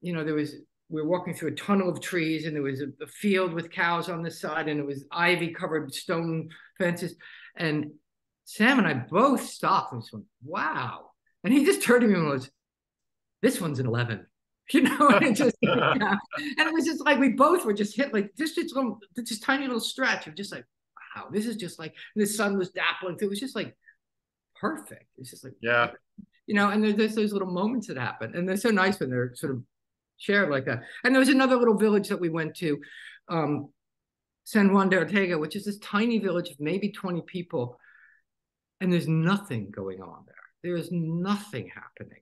you know, we were walking through a tunnel of trees, and there was a field with cows on the side, and it was ivy covered stone fences. And Sam and I both stopped and just went, wow. And he just turned to me and was, this one's an 11. You know, and it just, and it was just like we both were just hit like this tiny little stretch of just like, wow, this is just like, the sun was dappling. It was just like perfect. It's just like, you know, and there's those little moments that happen, and they're so nice when they're sort of shared like that. And there was another little village that we went to, San Juan de Ortega, which is this tiny village of maybe 20 people, and there's nothing going on there. There is nothing happening.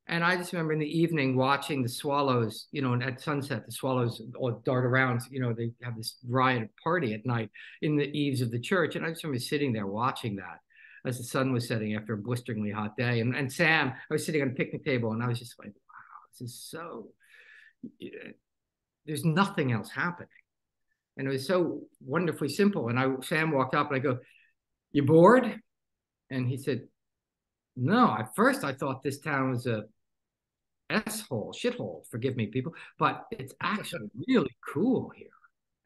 And I just remember in the evening watching the swallows, you know, and at sunset, the swallows all dart around, you know, they have this riot party at night in the eaves of the church. And I just remember sitting there watching that as the sun was setting after a blisteringly hot day. And Sam, I was sitting on a picnic table, and I was just like, wow, this is so, there's nothing else happening. And it was so wonderfully simple. And Sam walked up and I go, you bored? And he said, no, at first I thought this town was a S-hole, shithole, forgive me, people, but it's actually really cool here.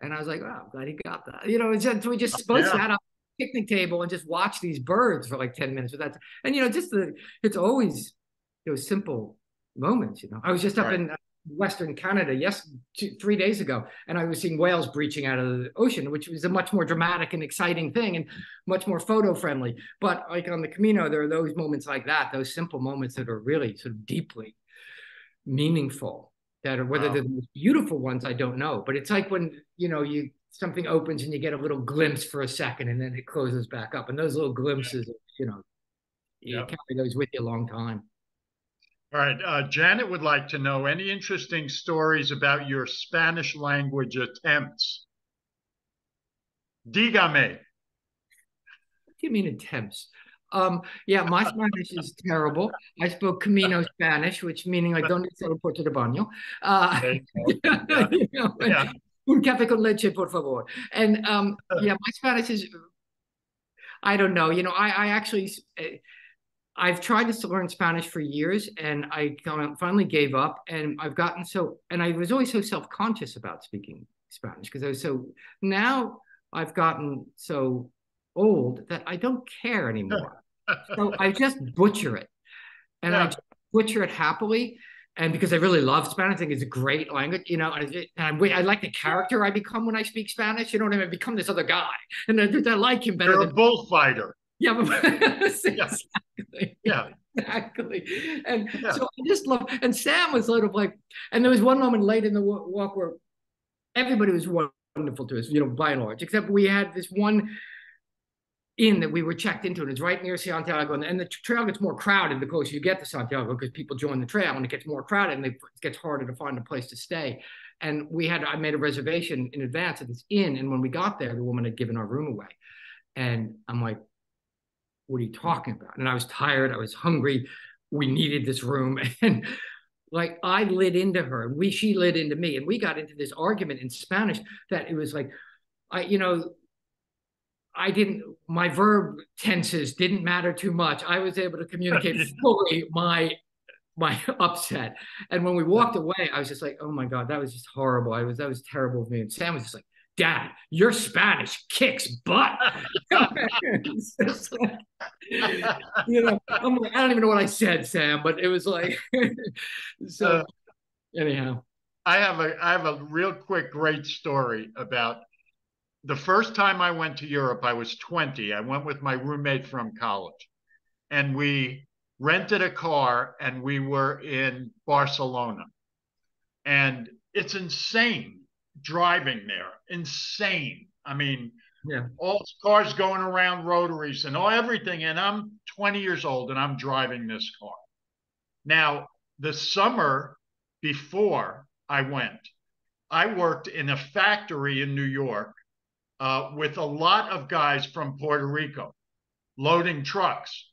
And I was like, oh, I'm glad he got that. You know, we just both sat up at the picnic table and just watched these birds for like 10 minutes with that. And, you know, it's always those simple moments, you know. I was just up in Western Canada 3 days ago, and I was seeing whales breaching out of the ocean, which was a much more dramatic and exciting thing and much more photo friendly. But like on the Camino, there are those moments like that, those simple moments that are really sort of deeply meaningful, that are, whether they're the most beautiful ones, I don't know. But it's like when, you know, something opens and you get a little glimpse for a second and then it closes back up. And those little glimpses, you know, you carry those with you a long time. All right. Janet would like to know any interesting stories about your Spanish language attempts. Dígame. do you mean attempts? Yeah, my Spanish is terrible. I spoke Camino Spanish, which meaning like don't solo porto de baño. Yeah. You know, Yeah. Un café con leche, por favor. And yeah, my Spanish is, I don't know. You know, I actually, I've tried to learn Spanish for years, and I finally gave up. And I've gotten and I was always so self-conscious about speaking Spanish because I was so. Now I've gotten so old that I don't care anymore. So I just butcher it, and I just butcher it happily. And because I really love Spanish, I think it's a great language, you know. And I like the character I become when I speak Spanish. You know what I mean? I become this other guy, and I like him better. You're a bullfighter. Yeah, exactly. Yeah, exactly. And so I just love. And Sam was sort of like, and there was one moment late in the walk where everybody was wonderful to us, you know, by and large, except we had this one inn that we were checked into, and it's right near Santiago, and the trail gets more crowded the closer you get to Santiago because people join the trail, and it gets more crowded, and it gets harder to find a place to stay. And I made a reservation in advance at this inn, and when we got there, the woman had given our room away, and I'm like, what are you talking about? And I was tired, I was hungry, we needed this room, and like I lit into her, and she lit into me, and we got into this argument in Spanish that it was like, my verb tenses didn't matter too much. I was able to communicate fully my upset. And when we walked away, I was just like, oh my God, that was just horrible. That was terrible of me. And Sam was just like, Dad, your Spanish kicks butt. You know, I'm like, I don't even know what I said, Sam, but it was like, so anyhow. I have a real quick, great story about the first time I went to Europe. I was 20. I went with my roommate from college, and we rented a car, and we were in Barcelona. And it's insane driving there. Insane. I mean, all cars going around rotaries and everything. And I'm 20 years old, and I'm driving this car. Now, the summer before I went, I worked in a factory in New York with a lot of guys from Puerto Rico loading trucks.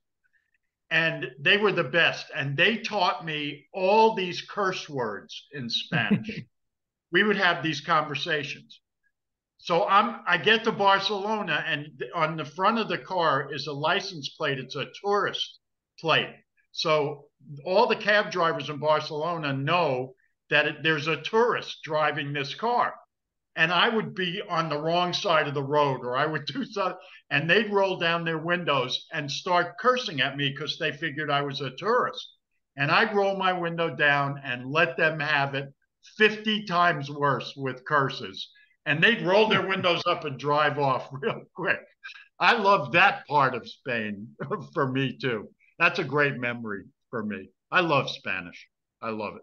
And they were the best. And they taught me all these curse words in Spanish. We would have these conversations. So I get to Barcelona, and on the front of the car is a license plate. It's a tourist plate. So all the cab drivers in Barcelona know that there's a tourist driving this car. And I would be on the wrong side of the road, or I would do something, and they'd roll down their windows and start cursing at me because they figured I was a tourist. And I'd roll my window down and let them have it 50 times worse with curses. And they'd roll their windows up and drive off real quick. I love that part of Spain for me too. That's a great memory for me. I love Spanish. I love it.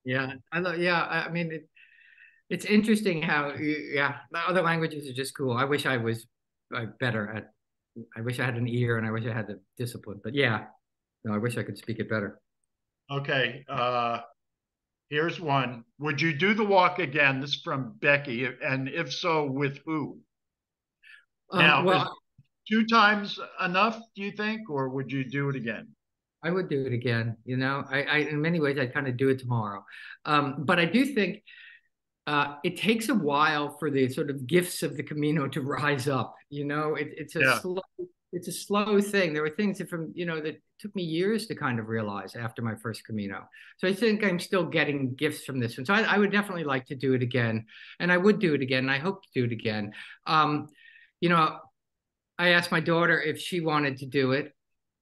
Yeah, I mean, it's interesting how, other languages are just cool. I wish I was better at, I wish I had an ear, and I wish I had the discipline. But yeah, no, I wish I could speak it better. Okay, here's one. Would you do the walk again? This is from Becky, and if so, with who? Now, well, 2 times enough, do you think, or would you do it again? I would do it again. You know, I in many ways, I'd kind of do it tomorrow. But I do think it takes a while for the sort of gifts of the Camino to rise up. You know, it's a slow thing. There were things that took me years to kind of realize after my first Camino. So I think I'm still getting gifts from this one. So I would definitely like to do it again, and I would do it again. And I hope to do it again. You know, I asked my daughter if she wanted to do it,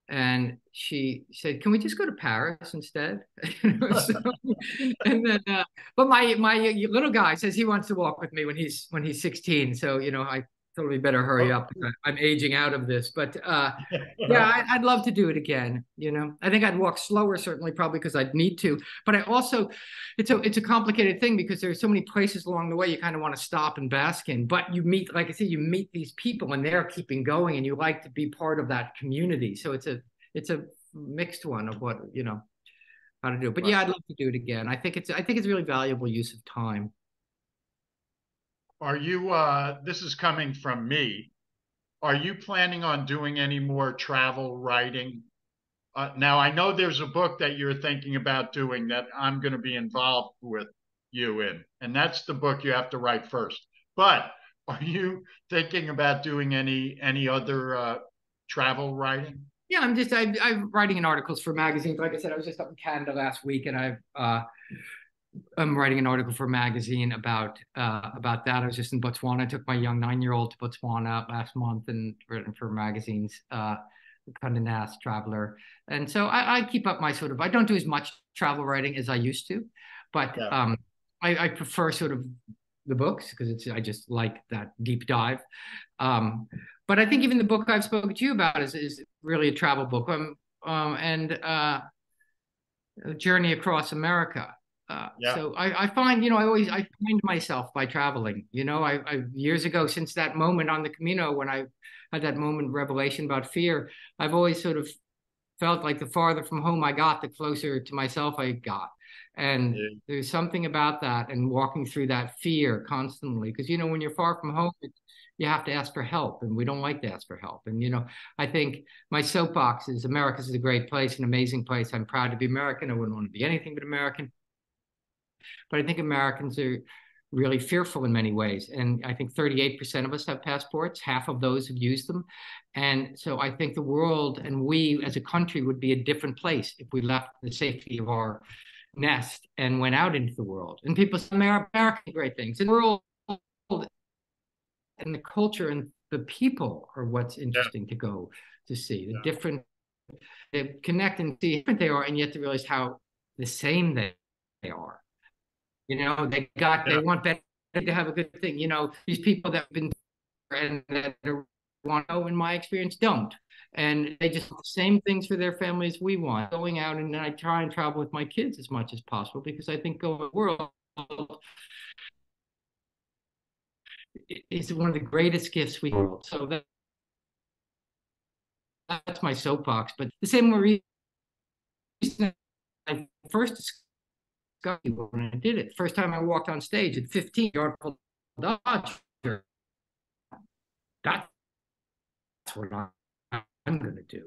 and she said, "Can we just go to Paris instead?" And then, but my little guy says he wants to walk with me when he's 16. So I told him better hurry up. I'm aging out of this. But yeah, I'd love to do it again. I think I'd walk slower, certainly, probably because I'd need to. But I also, it's a complicated thing because there's so many places along the way you kind of want to stop and bask in. But you meet, like I said, you meet these people and they're keeping going, and you like to be part of that community. So it's a mixed one of what how to do it. But yeah, I'd love to do it again. I think it's a really valuable use of time. Are you, this is coming from me. are you planning on doing any more travel writing? Now, I know there's a book that you're thinking about doing that I'm going to be involved with you in, and that's the book you have to write first. But are you thinking about doing any other travel writing? Yeah, I'm writing in articles for magazines. Like I said, I was just up in Canada last week, and I'm writing an article for a magazine about that. I was just in Botswana. I took my young 9-year-old to Botswana last month and written for magazines, Condé Nast Traveler. And so I keep up my sort of. I don't do as much travel writing as I used to, but Yeah. I prefer sort of the books because I just like that deep dive. But I think even the book I've spoken to you about is really a travel book. And A Journey Across America. Yeah. So I find, I find myself by traveling. I years ago, since that moment on the Camino when I had that moment of revelation about fear, I've always sort of felt like the farther from home I got, the closer to myself I got. And Yeah. there's something about that and walking through that fear constantly. Because, when you're far from home, you have to ask for help, and we don't like to ask for help. And, I think my soapbox is America's is a great place, an amazing place. I'm proud to be American. I wouldn't want to be anything but American. But I think Americans are really fearful in many ways. And I think 38% of us have passports. Half of those have used them. And so I think the world and we as a country would be a different place if we left the safety of our nest and went out into the world. And people say America great things. And the world and the culture and the people are what's interesting to go to see. The different, they connect and see how different they are, and yet to realize how the same they are. They want better to have a good thing. These people that have been and that want to, in my experience, don't. And they just want the same things for their families we want. Going out, and I try and travel with my kids as much as possible because I think going the world is one of the greatest gifts we have. So that's my soapbox. But the same reason I first discovered when I did it. First time I walked on stage at 15, the article Dodger. That's what I'm going to do.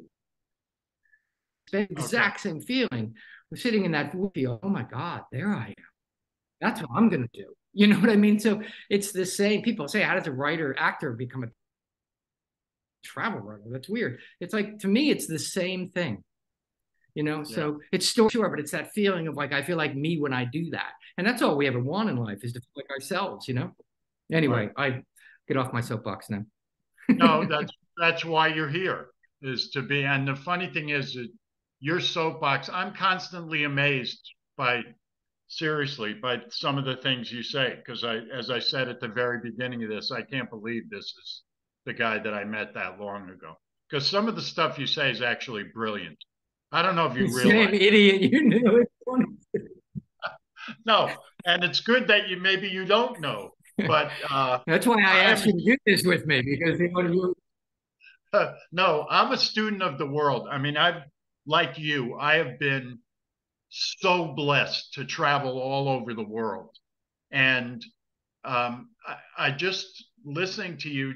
The exact same feeling. We're sitting in that field. Oh my God, there I am. That's what I'm going to do. You know what I mean? So it's the same. People say, how does a writer, actor become a travel writer? That's weird. It's like, to me, it's the same thing. So it's still sure, but it's that feeling of like, I feel like me when I do that. And that's all we ever want in life is to feel like ourselves, Anyway, I get off my soapbox now. No, that's why you're here, is to be. And the funny thing is that your soapbox, I'm constantly amazed by, seriously, by some of the things you say. Because as I said at the very beginning of this, I can't believe this is the guy that I met that long ago. Because some of the stuff you say is actually brilliant. I don't know if you realize. Same idiot, you knew it. No, and it's good that maybe you don't know. But that's why I asked you to do this with me, because no, I'm a student of the world. I mean, like you, I have been so blessed to travel all over the world. And I just listening to you,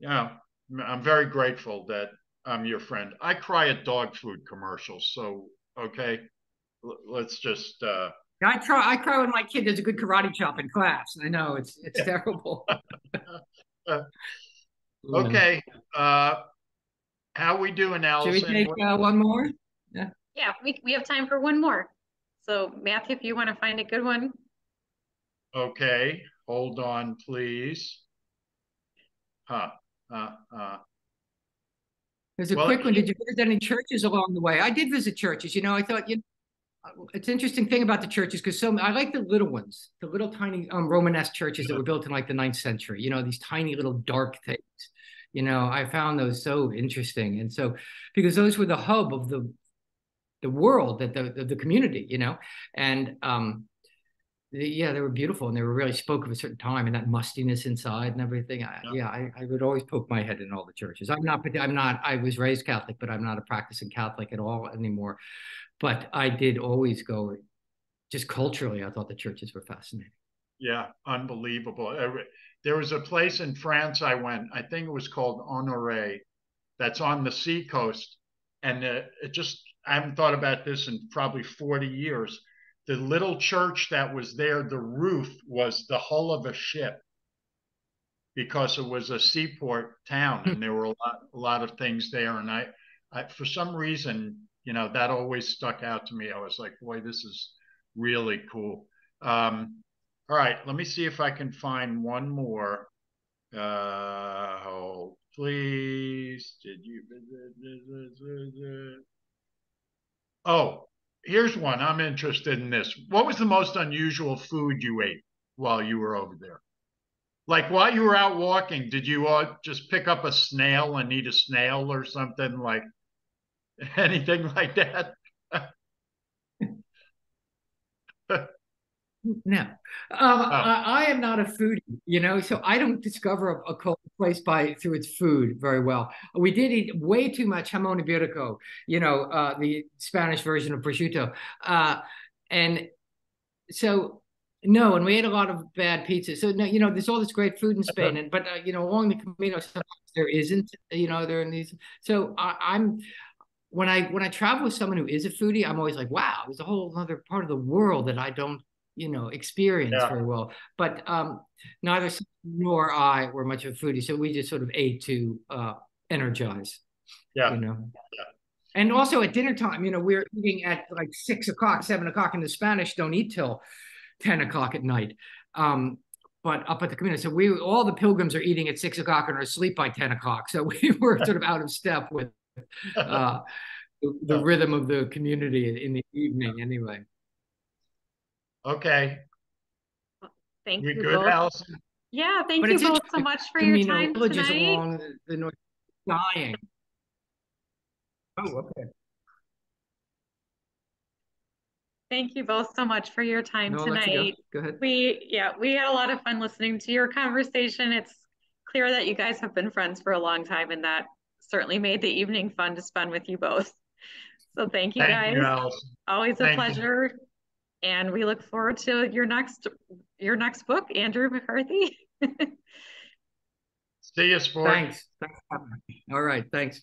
I'm very grateful that I'm your friend. I cry at dog food commercials. So, okay, let's just. I cry when my kid does a good karate chop in class. I know it's terrible. Okay. How we doing, Allison? Should we take one more? Yeah, we have time for one more. So Matthew, if you want to find a good one. Okay, hold on, please. There's a quick one. Did you visit any churches along the way? I did visit churches. I thought it's an interesting thing about the churches because I like the little ones, the little tiny Romanesque churches that were built in like the 9th century. These tiny little dark things. I found those so interesting, and so because those were the hub of the world, that the community, and they were beautiful, and they were really spoke of a certain time and that mustiness inside and everything. I would always poke my head in all the churches. I was raised Catholic, but I'm not a practicing Catholic at all anymore. But I did always go, just culturally, I thought the churches were fascinating. Yeah, unbelievable. There was a place in France I went, I think it was called Honoré, that's on the seacoast. And it just, I haven't thought about this in probably 40 years. The little church that was there, the roof was the hull of a ship because it was a seaport town and there were a lot of things there. And I, for some reason, that always stuck out to me. I was like, boy, this is really cool. All right, let me see if I can find one more. Hold, please. Did you? Oh, here's one. I'm interested in this. What was the most unusual food you ate while you were over there? Like while you were out walking, did you just pick up a snail and eat a snail or something like anything like that? No, I am not a foodie, so I don't discover a cold place through its food very well. We did eat way too much jamón ibérico, the Spanish version of prosciutto, and so no, and we ate a lot of bad pizza. So no, there's all this great food in Spain, but along the Camino sometimes there isn't. There in these. So I'm when I travel with someone who is a foodie, I'm always like, wow, there's a whole other part of the world that I don't experience very well. But neither nor I were much of a foodie, so we just sort of ate to energize. Yeah. And also at dinner time, we were eating at like 6 o'clock, 7 o'clock, and the Spanish don't eat till 10 o'clock at night. But up at the Camino, so all the pilgrims are eating at 6 o'clock and are asleep by 10 o'clock. So we were sort of out of step with the rhythm of the community in the evening anyway. Okay. Thank you good, both. Allison? Yeah, thank you both so much for your time villages tonight. along the north dying. Oh, okay. Thank you both so much for your time tonight. Go ahead. We had a lot of fun listening to your conversation. It's clear that you guys have been friends for a long time, and that certainly made the evening fun to spend with you both. So thank you guys. You, Allison. Always a pleasure. You. And we look forward to your next book, Andrew McCarthy. See you, sport. Thanks. All right. Thanks.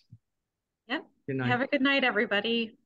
Yep. Good night. Have a good night, everybody.